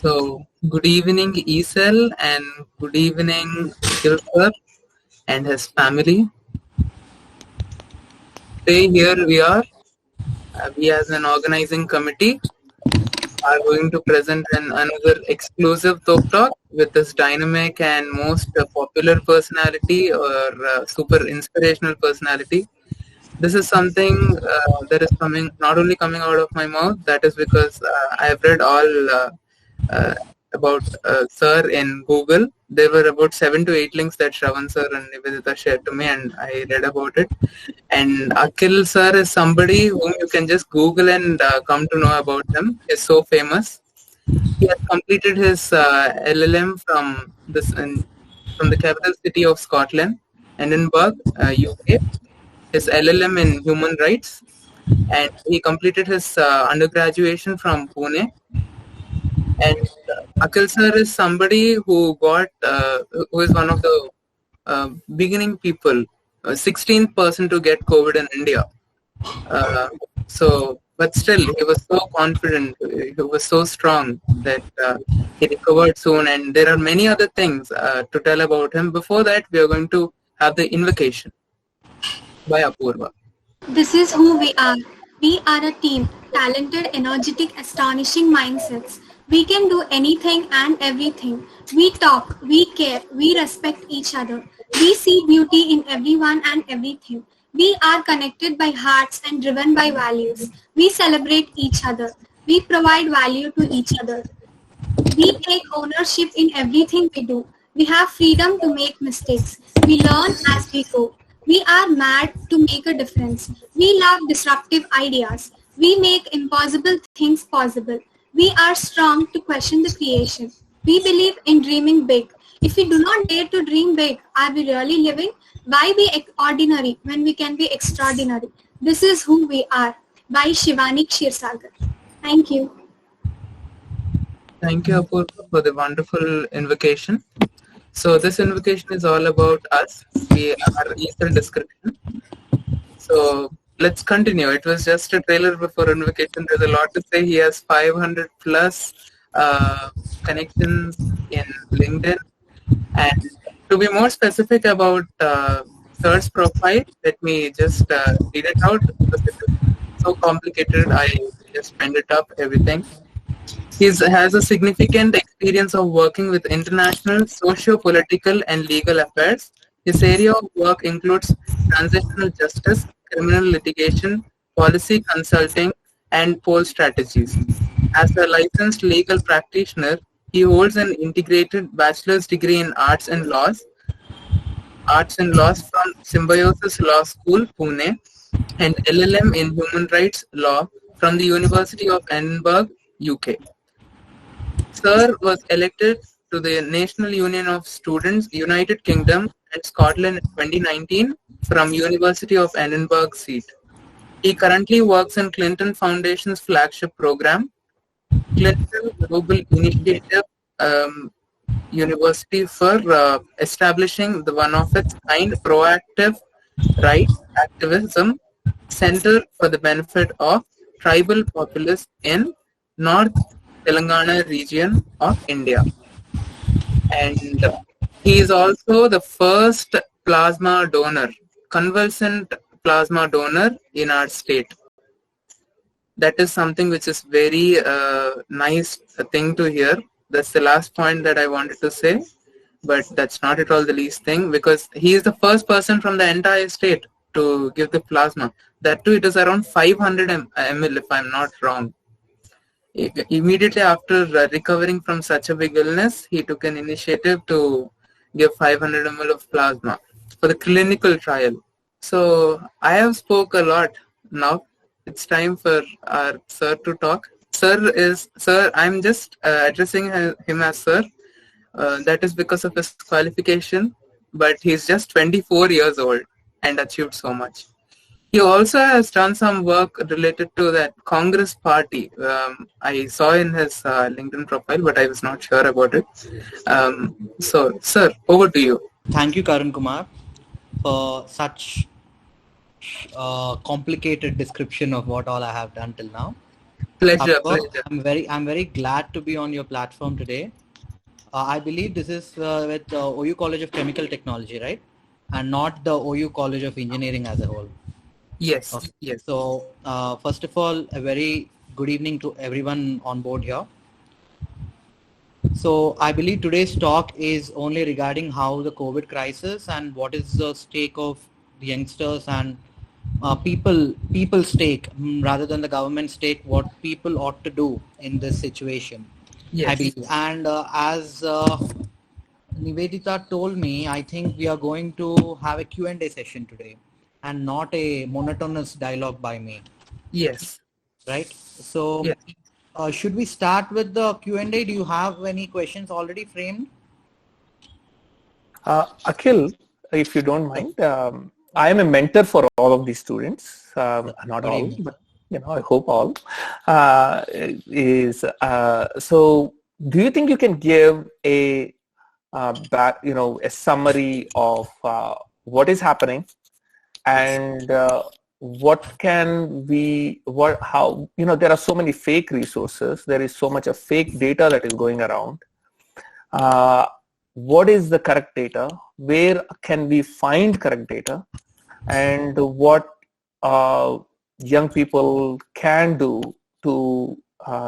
So, good evening, Esel, and good evening, Akhil sir and his family. Today, here we are. We, as an organizing committee, are going to present another exclusive Talk with this dynamic and most popular personality or super inspirational personality. This is something that is coming not only coming out of my mouth. That is because I have read all uh, about Sir in Google. There were about 7 to 8 links that Shravan Sir and Nivedita shared to me, and I read about it. And Akhil Sir is somebody whom you can just Google and come to know about him. He's so famous. He has completed his LLM from the capital city of Scotland, Edinburgh, UK. His LLM in human rights, and he completed his undergraduation from Pune. And Akhil sir is somebody who is one of the beginning people, 16th person to get COVID in India. But still, he was so confident, he was so strong that he recovered soon. And there are many other things to tell about him. Before that, we are going to have the invocation by Apurva. This is who we are. We are a team, talented, energetic, astonishing mindsets. We can do anything and everything. We talk, we care, we respect each other. We see beauty in everyone and everything. We are connected by hearts and driven by values. We celebrate each other. We provide value to each other. We take ownership in everything we do. We have freedom to make mistakes. We learn as we go. We are mad to make a difference. We love disruptive ideas. We make impossible things possible. We are strong to question the creation. We believe in dreaming big. If we do not dare to dream big, are we really living? Why be ordinary when we can be extraordinary? This is who we are. By Shivani Kshirsagar. Thank you. Thank you, Apurva, for the wonderful invocation. So this invocation is all about us. We are equal description. So let's continue. It was just a trailer before invocation. There's a lot to say. He has 500 plus connections in LinkedIn. And to be more specific about Sir's profile, let me just read it out because it is so complicated. I just spend it up everything. He has a significant experience of working with international, socio-political and legal affairs. His area of work includes transitional justice, criminal litigation, policy consulting, and poll strategies. As a licensed legal practitioner, he holds an integrated bachelor's degree in Arts and Laws from Symbiosis Law School, Pune, and LLM in Human Rights Law from the University of Edinburgh, UK. Sir was elected to the National Union of Students, United Kingdom and Scotland in 2019 from University of Edinburgh seat. He currently works in Clinton Foundation's flagship program, Clinton Global Initiative University for establishing the one of its kind proactive rights activism center for the benefit of tribal populace in North Telangana region of India. And he is also the first plasma donor, convalescent plasma donor in our state. That is something which is very nice thing to hear. That's the last point that I wanted to say, but that's not at all the least thing, because he is the first person from the entire state to give the plasma. That too, it is around 500 ml if I'm not wrong. Immediately after recovering from such a big illness, he took an initiative to give 500 ml of plasma for the clinical trial. So I have spoke a lot. Now it's time for our sir to talk. Sir, I'm just addressing him as sir. That is because of his qualification, but he's just 24 years old and achieved so much. He also has done some work related to that Congress party. I saw in his LinkedIn profile, but I was not sure about it. So, sir, over to you. Thank you, Karun Kumar, for such complicated description of what all I have done till now. Pleasure, However, pleasure. I'm very glad to be on your platform today. I believe this is with OU College of Chemical Technology, right? And not the OU College of Engineering as a whole. Yes, Okay. yes. So, first of all, a very good evening to everyone on board here. So, I believe today's talk is only regarding how the COVID crisis and what is the stake of the youngsters and people's stake rather than the government stake, what people ought to do in this situation. I Yes. believe. And as Nivedita told me, I think we are going to have a Q&A session today and not a monotonous dialogue by me, Yes. right? So Yes. should we start with the Q&A? Do you have any questions already framed? Akhil, if you don't Yes. mind, I am a mentor for all of these students, Yes. not Good all, evening. but I hope all. So, do you think you can give a a summary of what is happening and what can we, how, there are so many fake resources, there is so much of fake data that is going around. Uh, what is the correct data? Where can we find correct data? And what young people can do to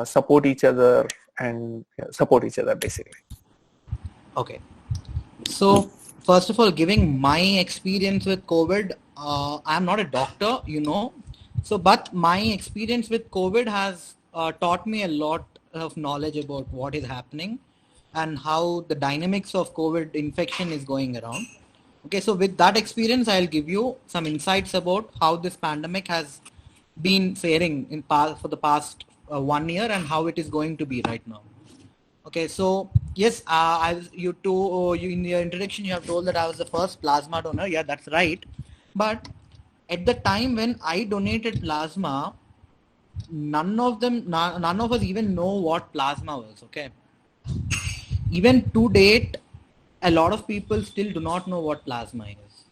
support each other and support each other basically. Okay. So first of all, giving my experience with COVID, I'm not a doctor, So, but my experience with COVID has taught me a lot of knowledge about what is happening and how the dynamics of COVID infection is going around. Okay, so with that experience, I'll give you some insights about how this pandemic has been faring for the past 1 year and how it is going to be right now. Okay, so yes, you in your introduction you have told that I was the first plasma donor. Yeah, that's right. But at the time when I donated plasma, none of us even know what plasma was. Okay, even to date, a lot of people still do not know what plasma is.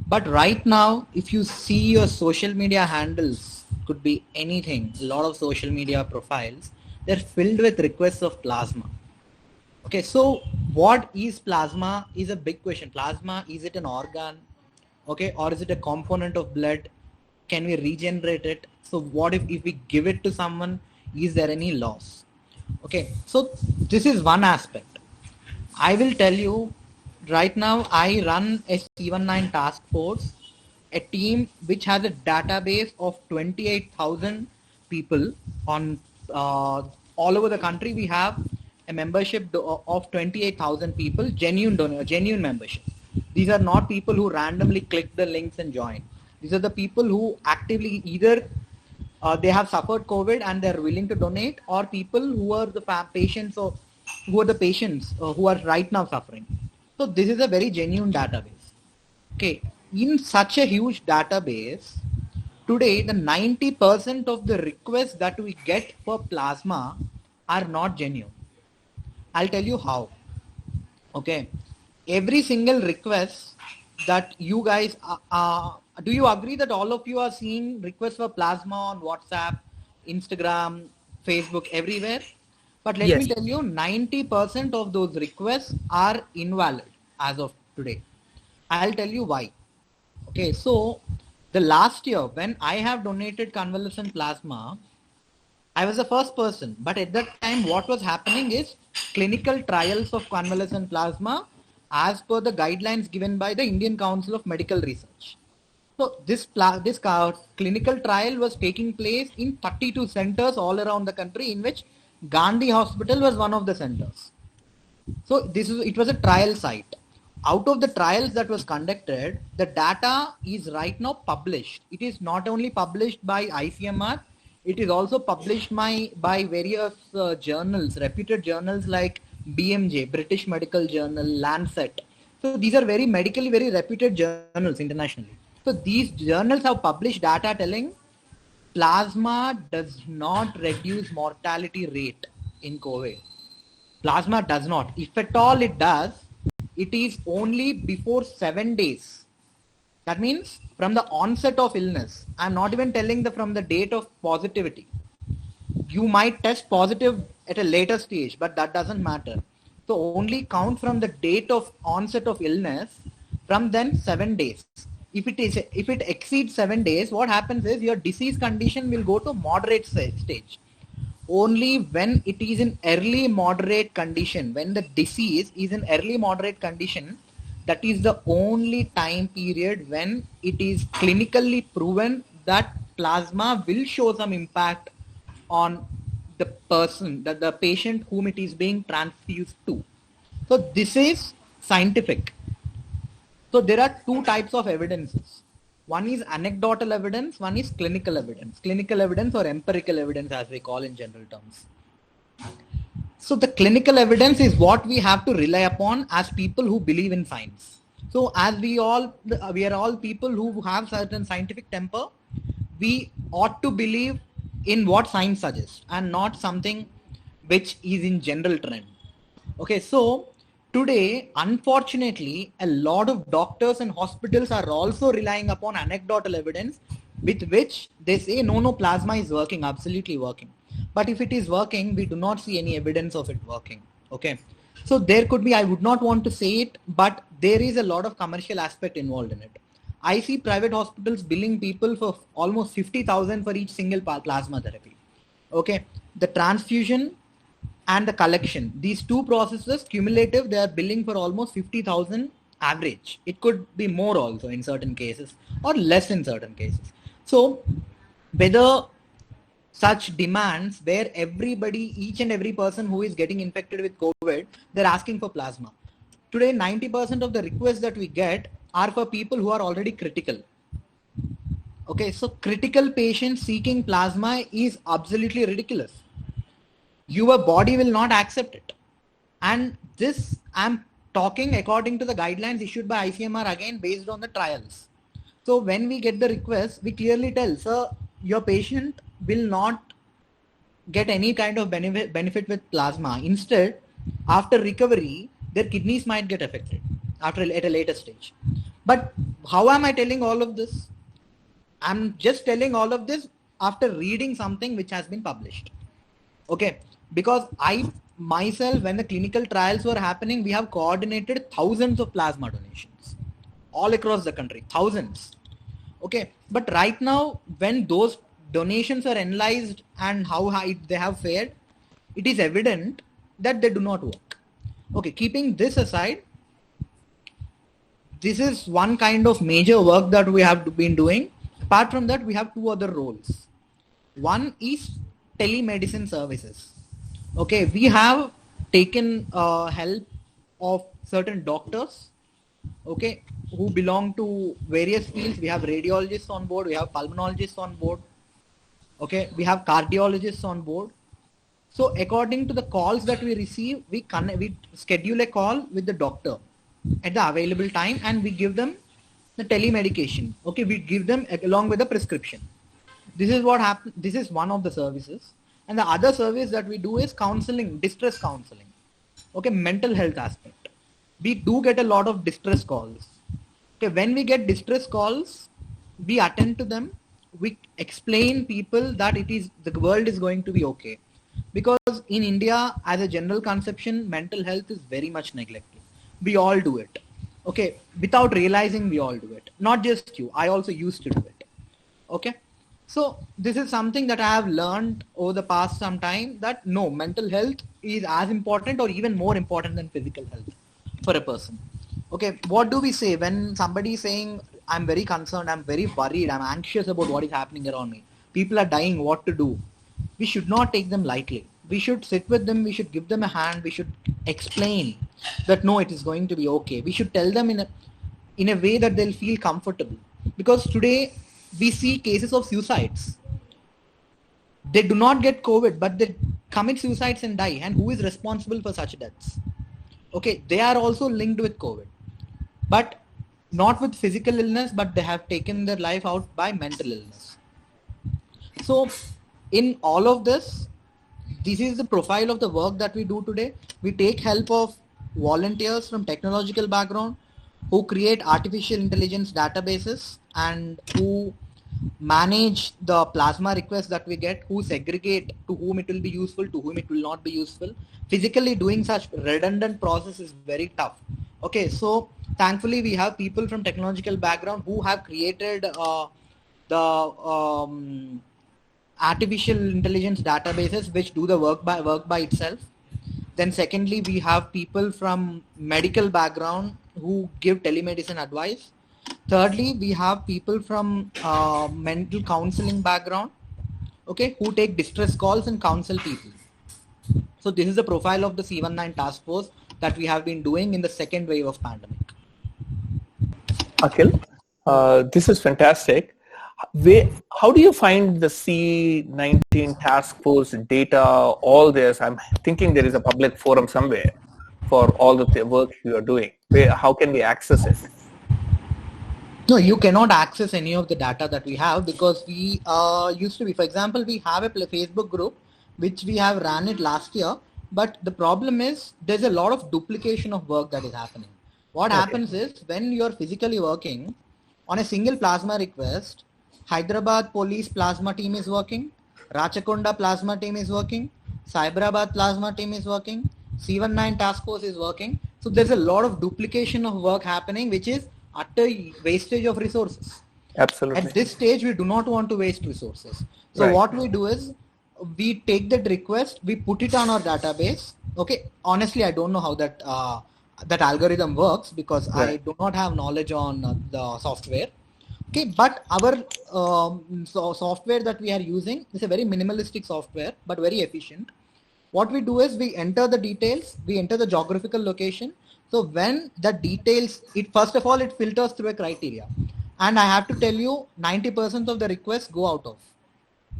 But right now, if you see your social media handles, could be anything. A lot of social media profiles, they're filled with requests of plasma. Okay, so what is plasma is a big question. Plasma, is it an organ? Okay, or is it a component of blood? Can we regenerate it? So what if we give it to someone, is there any loss? Okay, so this is one aspect. I will tell you right now I run a C19 task force, a team which has a database of 28,000 people on all over the country. We have a membership of 28,000 people, genuine membership. These are not people who randomly click the links and join. These are the people who actively either they have suffered COVID and they're willing to donate, or people who are the patients or who are the patients who are right now suffering. So this is a very genuine database. Okay, in such a huge database, today the 90% of the requests that we get for plasma are not genuine. I'll tell you how. Okay, every single request that you guys do you agree that all of you are seeing requests for plasma on WhatsApp, Instagram, Facebook, everywhere? But let me Yes. tell you, 90% of those requests are invalid as of today. I'll tell you why. Okay, so the last year when I have donated convalescent plasma, I was the first person, but at that time, what was happening is clinical trials of convalescent plasma as per the guidelines given by the Indian Council of Medical Research. So this clinical trial was taking place in 32 centers all around the country, in which Gandhi Hospital was one of the centers. So it was a trial site. Out of the trials that was conducted, the data is right now published. It is not only published by ICMR, it is also published by various journals, reputed journals like BMJ, British Medical Journal, Lancet. So these are very medically very reputed journals internationally. So these journals have published data telling plasma does not reduce mortality rate in COVID. Plasma does not. If at all it does, it is only before 7 days. That means from the onset of illness. I'm not even telling from the date of positivity. you might test positive at a later stage, but that doesn't matter. So only count from the date of onset of illness, from then 7 days. If it exceeds 7 days, what happens is your disease condition will go to moderate stage. Only when it is in early moderate condition, when the disease is in early moderate condition, that is the only time period when it is clinically proven that plasma will show some impact on the person, the patient whom it is being transfused to. So this is scientific. So there are two types of evidences. One is anecdotal evidence, one is clinical evidence. Clinical evidence or empirical evidence as we call in general terms. So the clinical evidence is what we have to rely upon as people who believe in science. So as we are all people who have certain scientific temper, we ought to believe in what science suggests and not something which is in general trend. Okay, so today, unfortunately, a lot of doctors and hospitals are also relying upon anecdotal evidence with which they say, no, plasma is working, absolutely working. But if it is working, we do not see any evidence of it working. Okay. So there could be, I would not want to say it, but there is a lot of commercial aspect involved in it. I see private hospitals billing people for almost 50,000 for each single plasma therapy. Okay. The transfusion and the collection, these two processes cumulative, they are billing for almost 50,000 average. It could be more also in certain cases or less in certain cases. So whether such demands where everybody, each and every person who is getting infected with COVID, they're asking for plasma. Today, 90% of the requests that we get are for people who are already critical. Okay, so critical patients seeking plasma is absolutely ridiculous. Your body will not accept it. And this, I'm talking according to the guidelines issued by ICMR, again based on the trials. So when we get the request, we clearly tell, sir, your patient will not get any kind of benefit with plasma. Instead, after recovery, their kidneys might get affected at a later stage. But how am I telling all of this? I'm just telling all of this after reading something which has been published. Okay, because I myself, when the clinical trials were happening, we have coordinated thousands of plasma donations all across the country, thousands. Okay, but right now, when those donations are analyzed and how high they have fared, it is evident that they do not work. Okay, keeping this aside, this is one kind of major work that we have been doing. Apart from that, we have two other roles. One is telemedicine services. Okay, we have taken help of certain doctors, okay, who belong to various fields. We have radiologists on board, we have pulmonologists on board, okay, we have cardiologists on board. So according to the calls that we receive, we schedule a call with the doctor at the available time and we give them the telemedication. Okay, we give them along with the prescription. This is what happens. This is one of the services. And the other service that we do is counseling, distress counseling. Okay, mental health aspect. We do get a lot of distress calls. Okay, when we get distress calls, we attend to them. We explain people that the world is going to be okay. Because in India, as a general conception, mental health is very much neglected. We all do it. Okay, without realizing we all do it. Not just you, I also used to do it. Okay. So this is something that I have learned over the past some time, that no, mental health is as important or even more important than physical health for a person. Okay, what do we say when somebody is saying, I'm very concerned, I'm very worried, I'm anxious about what is happening around me. People are dying, what to do? We should not take them lightly. We should sit with them, we should give them a hand, we should explain that no, it is going to be okay. We should tell them in a way that they'll feel comfortable. Because today, we see cases of suicides. They do not get COVID, but they commit suicides and die. And who is responsible for such deaths? Okay, they are also linked with COVID, but not with physical illness, but they have taken their life out by mental illness. So in all of this, this is the profile of the work that we do today. We take help of volunteers from technological background who create artificial intelligence databases and who manage the plasma requests that we get, who segregate to whom it will be useful, to whom it will not be useful. Physically doing such redundant process is very tough. Okay, so thankfully we have people from technological background who have created the artificial intelligence databases which do the work by itself. Then secondly, we have people from medical background who give telemedicine advice. Thirdly, we have people from mental counseling background, okay, who take distress calls and counsel people. So this is the profile of the C19 task force that we have been doing in the second wave of pandemic. Akhil, this is fantastic. How do you find the C19 task force data, all this? I'm thinking there is a public forum somewhere for all the work you are doing. How can we access it? No, you cannot access any of the data that we have because we used to be, for example, we have a Facebook group which we have ran it last year, but the problem is there's a lot of duplication of work that is happening. What happens is when you're physically working on a single plasma request, Hyderabad police plasma team is working, Rachakonda plasma team is working, Cyberabad plasma team is working, C19 task force is working. So there's a lot of duplication of work happening, which is utter wastage of resources. Absolutely. At this stage, we do not want to waste resources. So what we do is we take that request, we put it on our database. Okay. Honestly, I don't know how that that algorithm works because I do not have knowledge on the software. Okay, but our software that we are using is a very minimalistic software, but very efficient. What we do is we enter the details, we enter the geographical location. So when the details, first of all, it filters through a criteria. And I have to tell you, 90% of the requests go out of.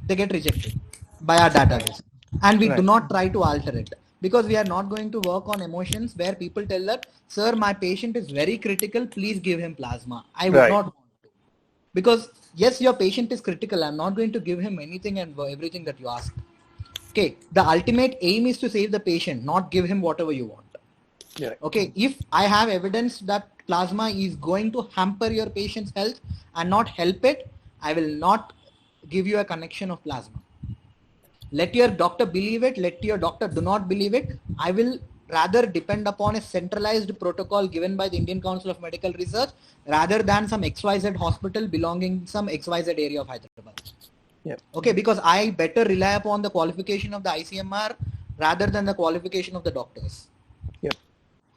They get rejected by our database. And we do not try to alter it. Because we are not going to work on emotions where people tell that, sir, my patient is very critical, please give him plasma. I would not want to. Because yes, your patient is critical. I'm not going to give him anything and everything that you ask. Okay, the ultimate aim is to save the patient, not give him whatever you want. Okay, if I have evidence that plasma is going to hamper your patient's health and not help it, I will not give you a connection of plasma. Let your doctor believe it, let your doctor do not believe it. I will rather depend upon a centralized protocol given by the Indian Council of Medical Research rather than some XYZ hospital belonging to some XYZ area of Hyderabad. Okay, because I better rely upon the qualification of the ICMR rather than the qualification of the doctors.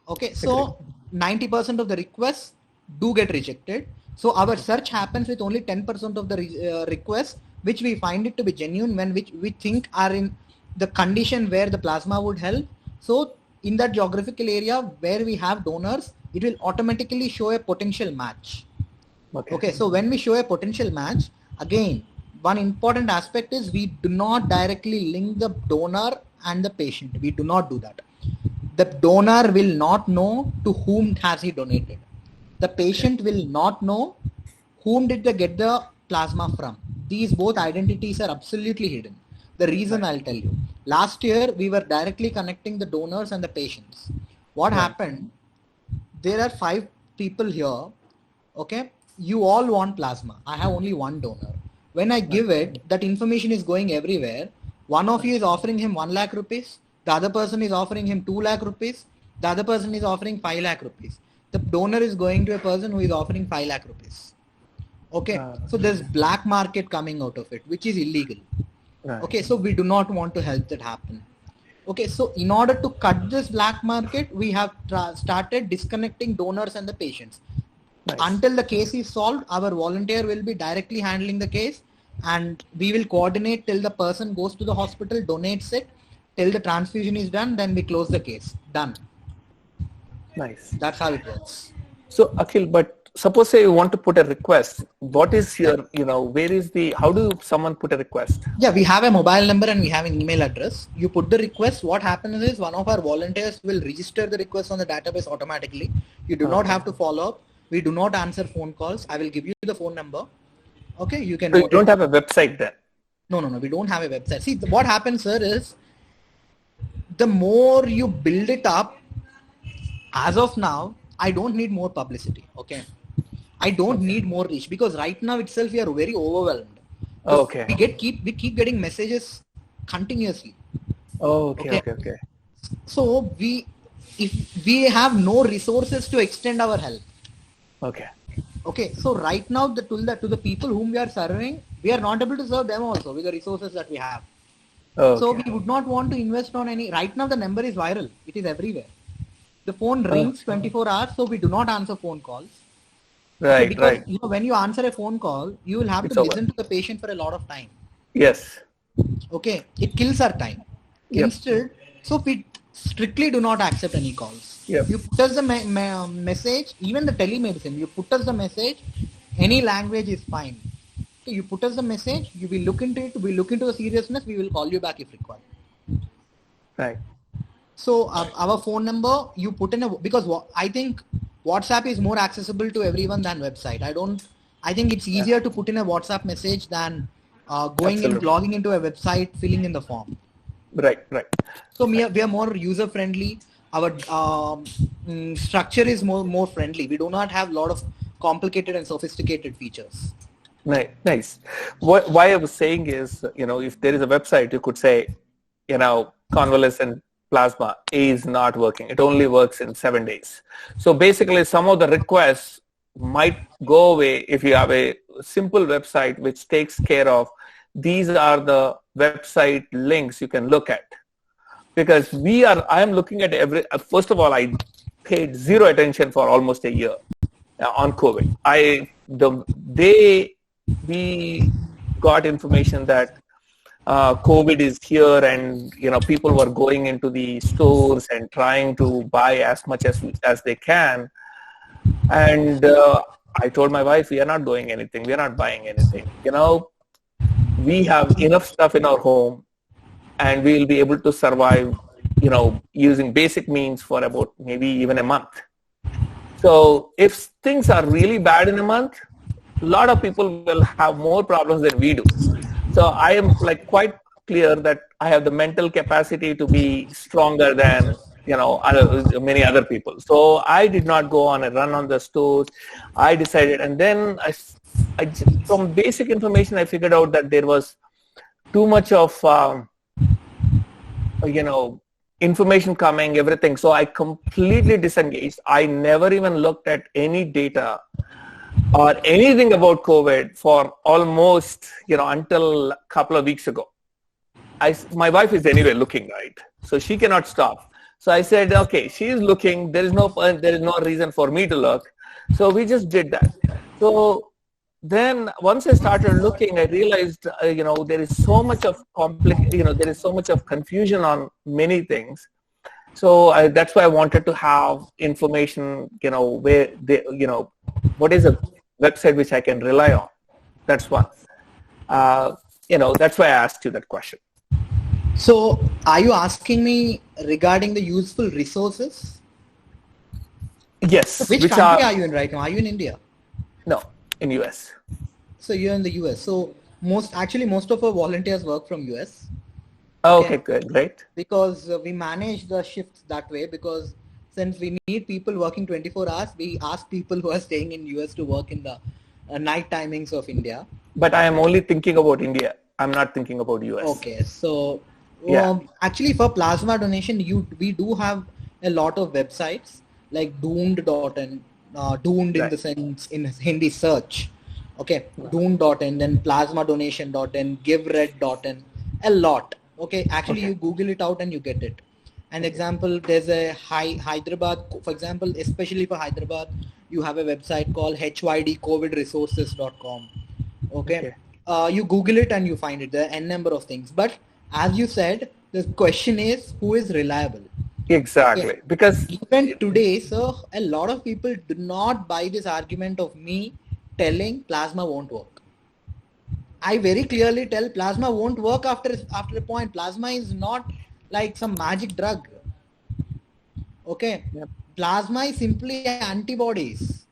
Okay, so 90% of the requests do get rejected. So our search happens with only 10% of the requests, which we find it to be genuine, which we think are in the condition where the plasma would help. So in that geographical area where we have donors, it will automatically show a potential match. Okay, so when we show a potential match, again, one important aspect is we do not directly link the donor and the patient. We do not do that. The donor will not know to whom has he donated. The patient will not know whom did they get the plasma from. These both identities are absolutely hidden. The reason I'll tell you. Last year, we were directly connecting the donors and the patients. What happened? There are 5 people here. Okay. You all want plasma. I have only one donor. When I give it, that information is going everywhere. One of you is offering him 1 lakh rupees. The other person is offering him 2 lakh rupees. The other person is offering 5 lakh rupees. The donor is going to a person who is offering 5 lakh rupees. Okay. So there's black market coming out of it, which is illegal. Okay. So we do not want to help that happen. Okay. So in order to cut this black market, we have started disconnecting donors and the patients. Until the case is solved, our volunteer will be directly handling the case and we will coordinate till the person goes to the hospital, donates it, till the transfusion is done, then we close the case. Done. Nice. That's how it works. So Akhil, but suppose say you want to put a request. What is your, how do someone put a request? Yeah, we have a mobile number and we have an email address. You put the request. What happens is one of our volunteers will register the request on the database automatically. You do not have to follow up. We do not answer phone calls. I will give you the phone number. Okay, you can. So you don't have a website then? No. We don't have a website. See, what happens, sir, is the more you build it up, as of now, I don't need more publicity. Okay. I don't need more reach, because right now itself we are very overwhelmed. Okay. We keep getting messages continuously. Okay. So if we have no resources to extend our help. Okay. Okay, so right now to the people whom we are serving, we are not able to serve them also with the resources that we have. So Okay. we would not want to invest on any. Right now the number is viral. It is everywhere. The phone rings 24 hours, so we do not answer phone calls. Okay, because Right. when you answer a phone call, you will have It's to over. listen to the patient for a lot of time. Yes. Okay, it kills our time. Yep. Instead, so we strictly do not accept any calls. Yep. You put us the message, even the telemedicine, you put us the message, any language is fine. Okay, you put us the message, you will look into it, we look into the seriousness, we will call you back if required. Right. So our phone number, you put in because I think WhatsApp is more accessible to everyone than website. I think it's easier to put in a WhatsApp message than logging into a website, filling in the form. Right. So we are more user friendly. Our structure is more friendly. We do not have a lot of complicated and sophisticated features. Nice. Why I was saying is, if there is a website, you could say, convalescent plasma is not working. It only works in 7 days. So basically, some of the requests might go away if you have a simple website which takes care of these are the website links you can look at. Because I am looking at first of all, I paid zero attention for almost a year on COVID. The day we got information that COVID is here, and people were going into the stores and trying to buy as much as they can, and I told my wife, we are not doing anything, we are not buying anything. We have enough stuff in our home, and we will be able to survive using basic means for about maybe even a month. So if things are really bad in a month, a lot of people will have more problems than we do. So I am quite clear that I have the mental capacity to be stronger than many other people. So I did not go on a run on the stores. I decided, and then from basic information, I figured out that there was too much of information coming, everything. So I completely disengaged. I never even looked at any data or anything about COVID for almost, until a couple of weeks ago. My wife is anyway looking, right? So she cannot stop. So I said, okay, she is looking. There is no reason for me to look. So we just did that. So then once I started looking, I realized, there is so much of there is so much of confusion on many things. So that's why I wanted to have information, where what is a website which I can rely on. That's one. That's why I asked you that question. So are you asking me regarding the useful resources? Yes. So which country are you in right now? Are you in India? No, in US. So you're in the US. So most of our volunteers work from US. Okay, good, great. Because we manage the shifts that way, because since we need people working 24 hours, we ask people who are staying in US to work in the night timings of India. But I am only thinking about India. I'm not thinking about US. Okay, so actually for plasma donation, we do have a lot of websites like doomed.in, doomed in the sense in Hindi search. Okay, doomed.in, then plasmadonation.in, givered.in, a lot. Okay, actually you Google it out and you get it. An example, there's a Hyderabad, for example, especially for Hyderabad, you have a website called hydcovidresources.com. Okay. You Google it and you find it. There are n number of things. But as you said, the question is, who is reliable? Exactly. Okay. Because even today, so a lot of people do not buy this argument of me telling plasma won't work. I very clearly tell plasma won't work after a point. Plasma is not like some magic drug. Okay. Yep. Plasma is simply antibodies.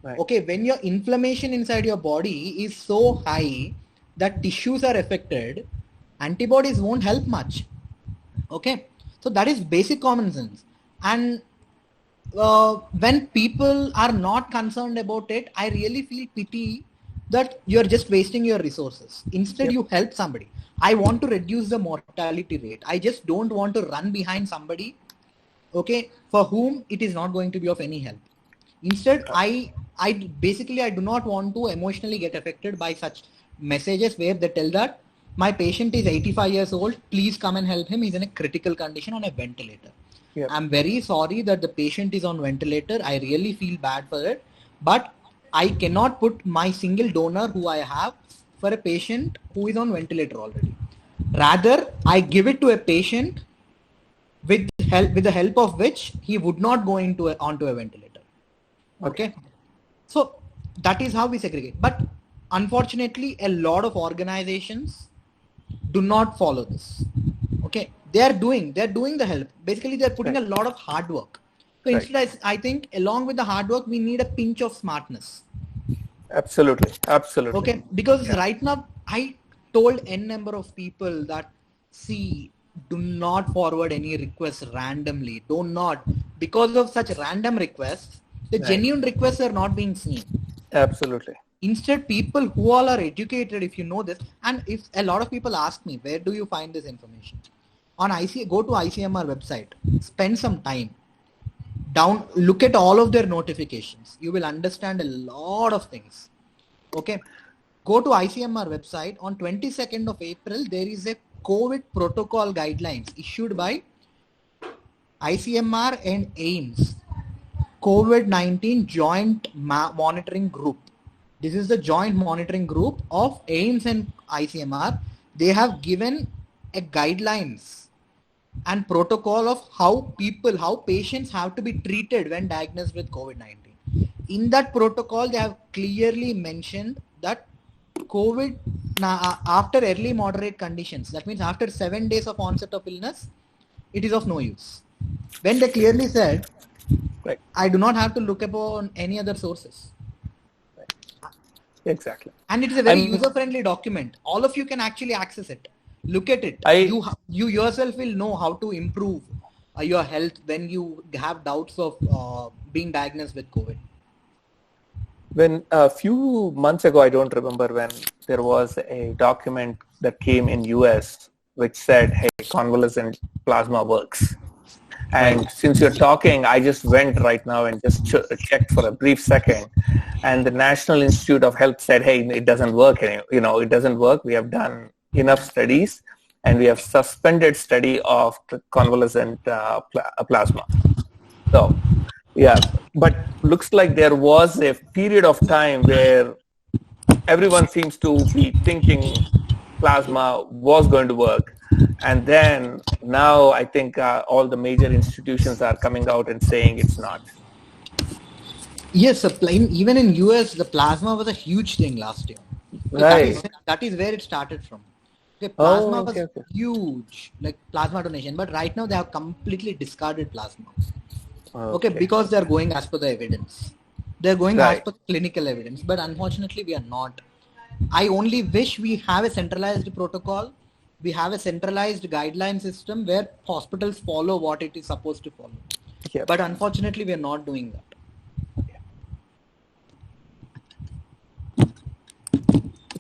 Right. Okay, when your inflammation inside your body is so high that tissues are affected, antibodies won't help much. Okay, so that is basic common sense. And when people are not concerned about it, I really feel pity that you're just wasting your resources. Instead, you help somebody. I want to reduce the mortality rate. I just don't want to run behind somebody, okay, for whom it is not going to be of any help. Instead, I basically I do not want to emotionally get affected by such messages where they tell that my patient is 85 years old, please come and help him. He's in a critical condition on a ventilator. Yep. I'm very sorry that the patient is on ventilator. I really feel bad for it, but I cannot put my single donor who I have for a patient who is on ventilator already. Rather, I give it to a patient with the help of which he would not go onto a ventilator. Okay. So that is how we segregate. But unfortunately, a lot of organizations do not follow this. Okay. They're doing the help. Basically, they're putting a lot of hard work. So instead, I think along with the hard work, we need a pinch of smartness. Absolutely. Okay. Because right now, I told N number of people that, see, do not forward any requests randomly. Do not. Because of such random requests, the genuine requests are not being seen. Absolutely. Instead, people who all are educated, if you know this, and if a lot of people ask me, where do you find this information? On go to ICMR website, spend some time, look at all of their notifications. You will understand a lot of things. Okay. Go to ICMR website. On 22nd of April, there is a COVID protocol guidelines issued by ICMR and AIMS, COVID-19 Joint Monitoring Group. This is the joint monitoring group of AIMS and ICMR. They have given a guidelines and protocol of how patients have to be treated when diagnosed with COVID-19. In that protocol, they have clearly mentioned that COVID, after early moderate conditions, that means after 7 days of onset of illness, it is of no use. When they clearly said, I do not have to look upon any other sources. Exactly. And it is a very user-friendly document. All of you can actually access it. Look at it. You yourself will know how to improve your health when you have doubts of being diagnosed with COVID. When a few months ago, I don't remember when, there was a document that came in US which said, hey, convalescent plasma works. And since you're talking, I just went right now and just checked for a brief second. And the National Institute of Health said, hey, it doesn't work. It doesn't work. We have done enough studies and we have suspended study of convalescent plasma. So, yeah, but looks like there was a period of time where everyone seems to be thinking plasma was going to work. And then now I think all the major institutions are coming out and saying it's not. Yes, even in US, the plasma was a huge thing last year. Right. That is where it started from. Okay, plasma was huge, like plasma donation. But right now they have completely discarded plasma. Okay, because they are going as per the evidence. They are going as per clinical evidence. But unfortunately, we are not. I only wish we have a centralized protocol. We have a centralized guideline system where hospitals follow what it is supposed to follow. Yep. But unfortunately, we are not doing that.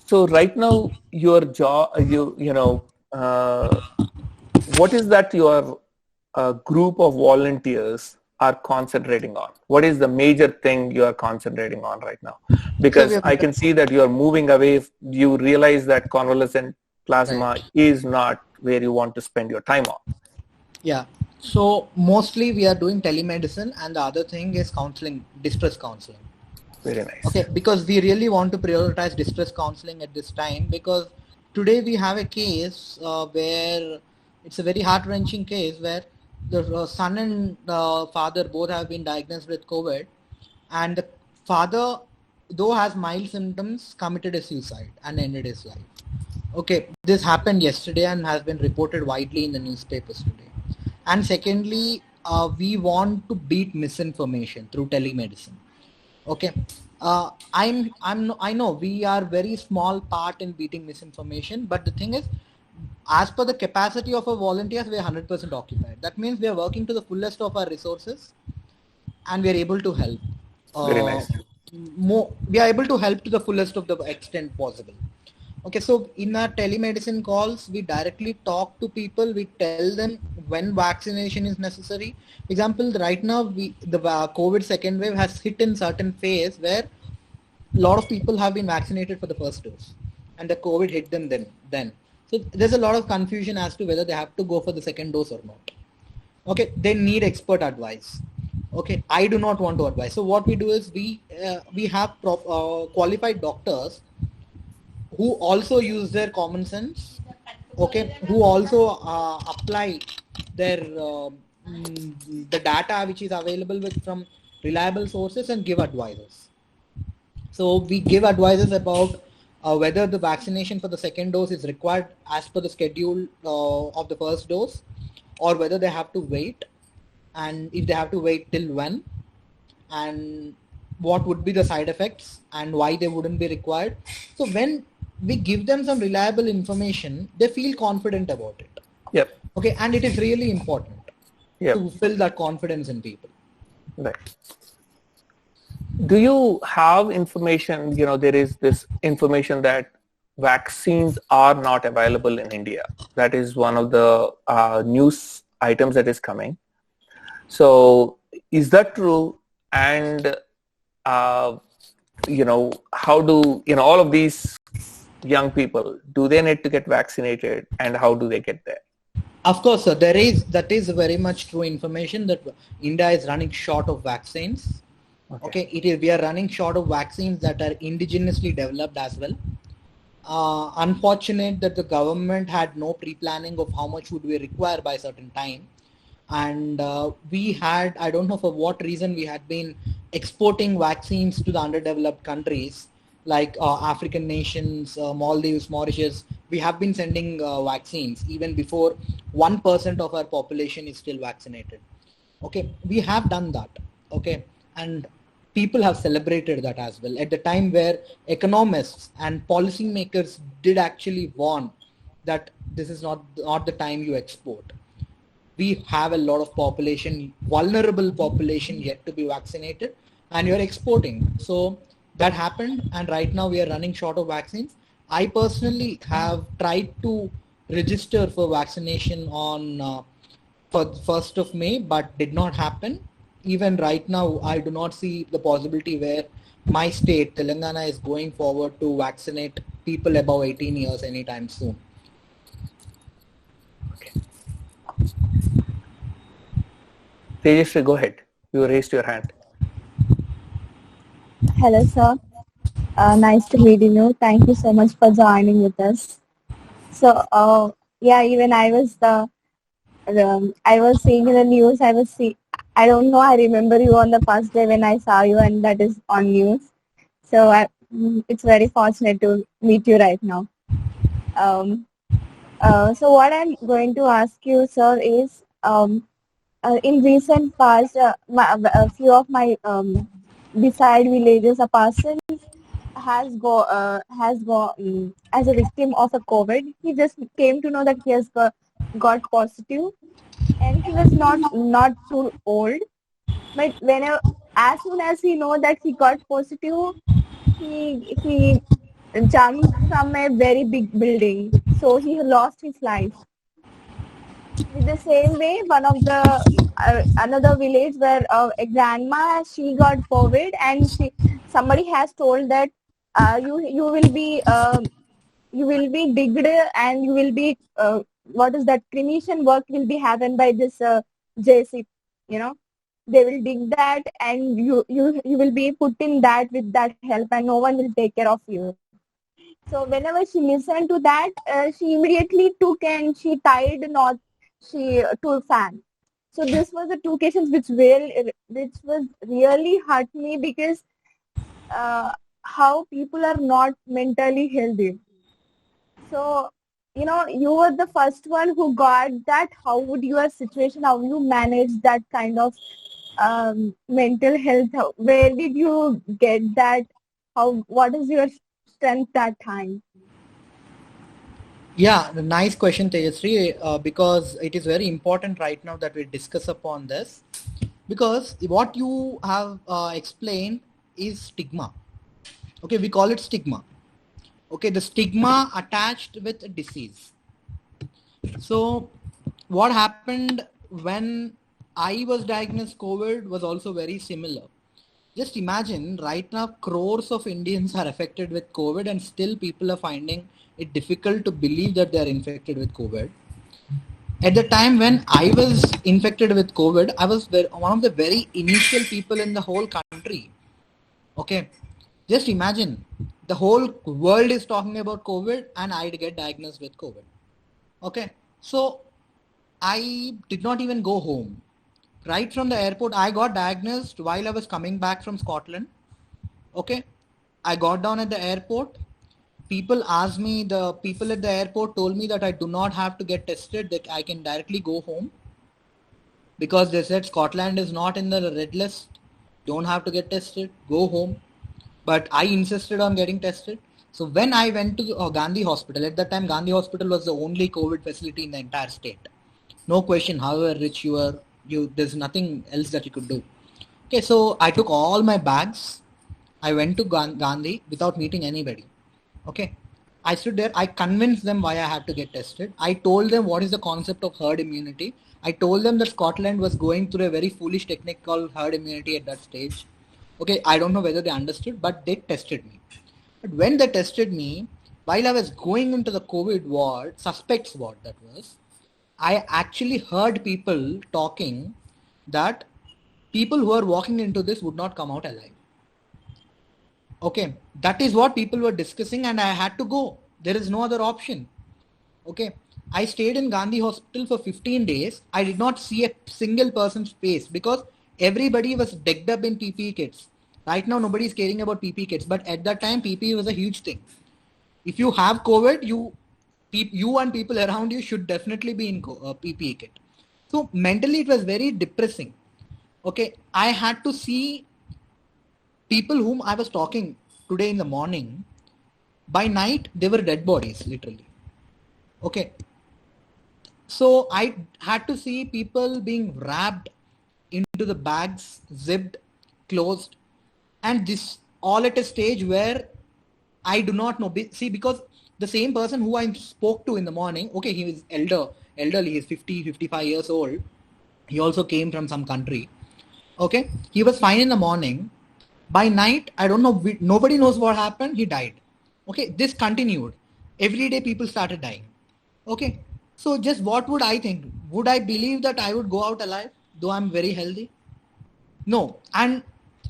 So right now, your job, what is that your group of volunteers are concentrating on? What is the major thing you are concentrating on right now? Because I can see that you are moving away. You realize that convalescent plasma is not where you want to spend your time on. Yeah. So mostly we are doing telemedicine, and the other thing is counseling, distress counseling. Very nice. Okay, because we really want to prioritize distress counseling at this time, because today we have a case where it's a very heart-wrenching case where the son and father both have been diagnosed with COVID, and the father, though has mild symptoms, committed a suicide and ended his life. Okay, this happened yesterday and has been reported widely in the newspapers today. And secondly, we want to beat misinformation through telemedicine. Okay, I know we are very small part in beating misinformation, but the thing is, as per the capacity of our volunteers, we are 100% occupied. That means we are working to the fullest of our resources, and we are able to help. Very nice. We are able to help to the fullest of the extent possible. Okay, so in our telemedicine calls, we directly talk to people. We tell them when vaccination is necessary. For example, right now, the COVID second wave has hit in certain phase where a lot of people have been vaccinated for the first dose, and the COVID hit them then. So there's a lot of confusion as to whether they have to go for the second dose or not. Okay, they need expert advice. Okay, I do not want to advise. So what we do is we have qualified doctors who also use their common sense, okay, who also apply their the data which is available from reliable sources and give advices. So we give advices about whether the vaccination for the second dose is required as per the schedule of the first dose, or whether they have to wait, and if they have to wait till when, and what would be the side effects and why they wouldn't be required. So when we give them some reliable information, they feel confident about it. Yep. Okay, and it is really important to fill that confidence in people. Right. Do you have information, there is this information that vaccines are not available in India? That is one of the news items that is coming. So is that true? And, how do, all of these young people, do they need to get vaccinated, and how do they get there? Of course, sir, that is very much true information that India is running short of vaccines. Okay, we are running short of vaccines that are indigenously developed as well. Unfortunate that the government had no pre-planning of how much would we require by a certain time. And we had, I don't know for what reason, we had been exporting vaccines to the underdeveloped countries like African nations, Maldives, Mauritius. We have been sending vaccines even before 1% of our population is still vaccinated. Okay, we have done that. Okay, and people have celebrated that as well at the time where economists and policymakers did actually warn that this is not the time you export. We have a lot of population, vulnerable population yet to be vaccinated, and you're exporting. So that happened, and right now we are running short of vaccines. I personally have tried to register for vaccination on for 1st of May, but did not happen. Even right now, I do not see the possibility where my state, Telangana, is going forward to vaccinate people above 18 years anytime soon. Okay. Tejasvi, go ahead. You raised your hand. Hello, sir. Nice to meet you. Thank you so much for joining with us. So, even I was seeing in the news. I don't know. I remember you on the first day when I saw you, and that is on news. So it's very fortunate to meet you right now. So what I'm going to ask you, sir, is in recent past, a few of my beside villages, a person has gone as a victim of a COVID. He just came to know that he has got positive, and he was not too old. But as soon as he know that he got positive, he jumped from a very big building, so he lost his life. In the same way, one of the another village where a grandma, she got COVID, and somebody has told that you will be digged, and you will be what is that, cremation work will be happen by this JC, they will dig that, and you will be put in that with that help, and no one will take care of you. So whenever she listened to that, she immediately took and she tied to a fan. So this was the two cases which was really hurt me, because how people are not mentally healthy. So you were the first one who got that. How would your situation, how you manage that kind of mental health? Where did you get that? What is your strength that time? Yeah, nice question, Tejasri, because it is very important right now that we discuss upon this. because what you have explained is stigma. Okay, we call it stigma. Okay, the stigma attached with disease. So what happened when I was diagnosed COVID was also very similar. Just imagine right now crores of Indians are affected with COVID and still people are finding it difficult to believe that they are infected with COVID. At the time when I was infected with COVID, I was one of the very initial people in the whole country. Okay, just imagine the whole world is talking about COVID and I get diagnosed with COVID. Okay, so I did not even go home. Right from the airport, I got diagnosed while I was coming back from Scotland. Okay, I got down at the airport. People asked me, the people at the airport told me that I do not have to get tested, that I can directly go home because they said Scotland is not in the red list. Don't have to get tested, go home. But I insisted on getting tested. So when I went to Gandhi Hospital, at that time Gandhi Hospital was the only COVID facility in the entire state. No question, however rich you are, there's nothing else that you could do. Okay, so I took all my bags. I went to Gandhi without meeting anybody. Okay, I stood there. I convinced them why I had to get tested. I told them what is the concept of herd immunity. I told them that Scotland was going through a very foolish technique called herd immunity at that stage. Okay, I don't know whether they understood, but they tested me. But when they tested me, while I was going into the COVID ward, suspects ward that was, I actually heard people talking that people who are walking into this would not come out alive. Okay, that is what people were discussing and I had to go. There is no other option. Okay, I stayed in Gandhi Hospital for 15 days. I did not see a single person's face because everybody was decked up in PPE kits. Right now, nobody is caring about PPE kits, but at that time, PPE was a huge thing. If you have COVID, you and people around you should definitely be in PPE kit. So mentally, it was very depressing. Okay, I had to see people whom I was talking today in the morning. By night, they were dead bodies, literally. Okay. So I had to see people being wrapped into the bags, zipped, closed, and this all at a stage where I do not know. See, because the same person who I spoke to in the morning, okay, he was elderly, he's 50, 55 years old. He also came from some country. Okay, he was fine in the morning. By night, I don't know, nobody knows what happened. He died. Okay, this continued. Every day people started dying. Okay, so just what would I think? Would I believe that I would go out alive, though I'm very healthy? No, and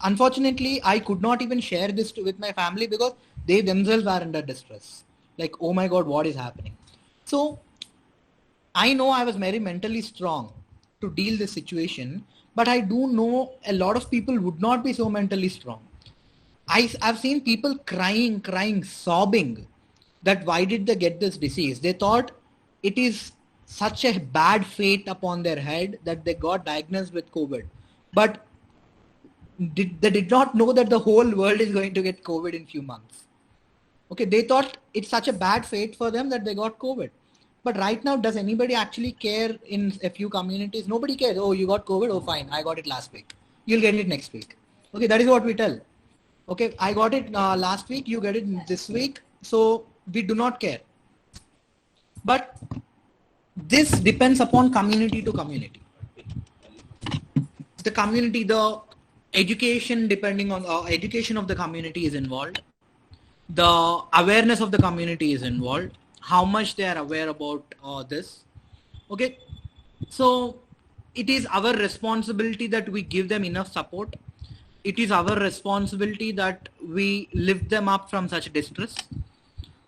unfortunately, I could not even share this with my family because they themselves are under distress. Like, oh my God, what is happening? So I know I was very mentally strong to deal this situation, but I do know a lot of people would not be so mentally strong. I've seen people crying, sobbing that why did they get this disease? They thought it is such a bad fate upon their head that they got diagnosed with COVID. But they did not know that the whole world is going to get COVID in few months. Okay, they thought it's such a bad fate for them that they got COVID. But right now, does anybody actually care in a few communities? Nobody cares. Oh, you got COVID? Oh, fine. I got it last week. You'll get it next week. Okay, that is what we tell. Okay, I got it last week. You get it this week. So we do not care. But this depends upon community to community. The community, the education, depending on education of the community is involved. The awareness of the community is involved. How much they are aware about this. Okay, so it is our responsibility that we give them enough support. It is our responsibility that we lift them up from such distress.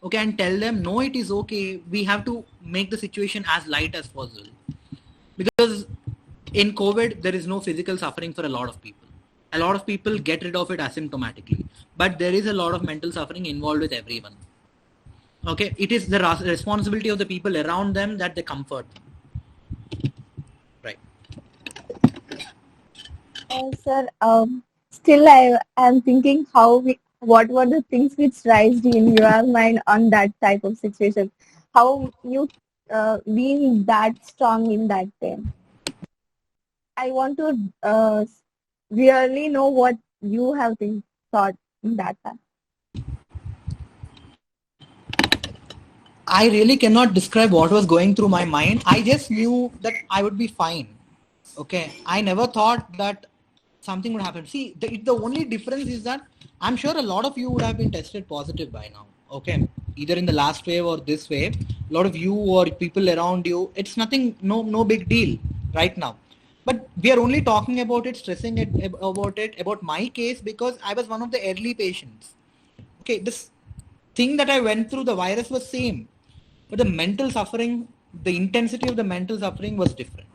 Okay, and tell them, no, it is okay. We have to make the situation as light as possible. Because in COVID, there is no physical suffering for a lot of people. A lot of people get rid of it asymptomatically. But there is a lot of mental suffering involved with everyone. Okay, it is the responsibility of the people around them that they comfort them. Right. Sir, still I am thinking what were the things which raised in your mind on that type of situation? How you being that strong in that time? I want to really know what you have been thought in that time. I really cannot describe what was going through my mind. I just knew that I would be fine. Okay. I never thought that something would happen. See, the only difference is that I'm sure a lot of you would have been tested positive by now. Okay. Either in the last wave or this wave, a lot of you or people around you, it's nothing, no big deal right now. But we are only talking about it, about my case, because I was one of the early patients. Okay. This thing that I went through, the virus was same, but the mental suffering, the intensity of the mental suffering was different.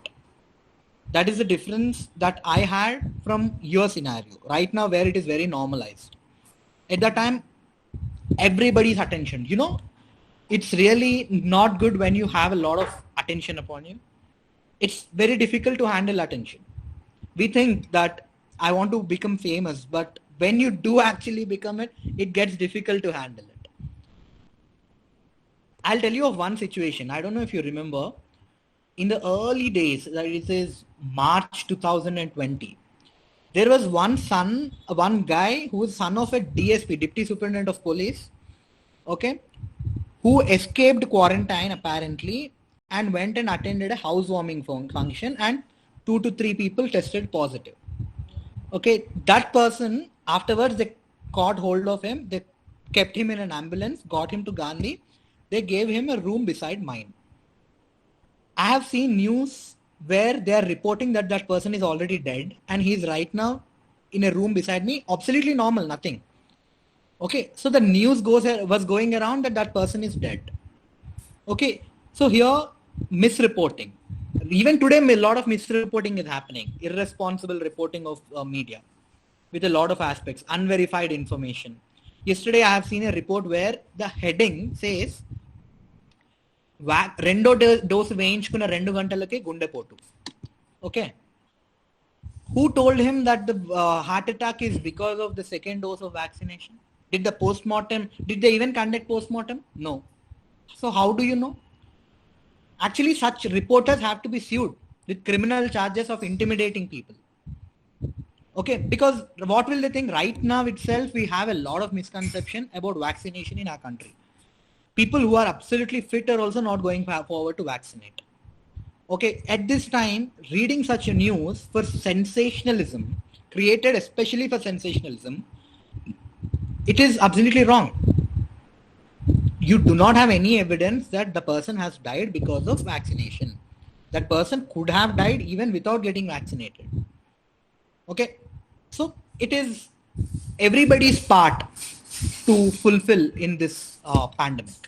That is the difference that I had from your scenario right now, where it is very normalized. At that time, everybody's attention, it's really not good when you have a lot of attention upon you. It's very difficult to handle attention. We think that I want to become famous, but when you do actually become it, it gets difficult to handle it. I'll tell you of one situation. I don't know if you remember. In the early days, that it is March 2020, there was one guy who was son of a DSP, Deputy Superintendent of Police, okay, who escaped quarantine apparently and went and attended a housewarming function, and 2 to 3 people tested positive. Okay, that person, afterwards they caught hold of him, they kept him in an ambulance, got him to Gandhi, they gave him a room beside mine. I have seen news where they are reporting that that person is already dead and he's right now in a room beside me, absolutely normal, nothing. Okay, so the news was going around that that person is dead. Okay, so here misreporting. Even today, a lot of misreporting is happening. Irresponsible reporting of media with a lot of aspects, unverified information. Yesterday, I have seen a report where the heading says, రెండో dose వేయించుకున్న 2 గంటలకే గుండెపోటు. Okay, who told him that the heart attack is because of the second dose of vaccination? Did they even conduct postmortem? No. So how do you know? Actually, such reporters have to be sued with criminal charges of intimidating people. Okay, because what will they think? Right now itself, we have a lot of misconception about vaccination in our country. People who are absolutely fit are also not going forward to vaccinate. Okay, at this time, reading such a news for sensationalism, created especially for sensationalism, it is absolutely wrong. You do not have any evidence that the person has died because of vaccination. That person could have died even without getting vaccinated. Okay, so it is everybody's part to fulfill in this pandemic.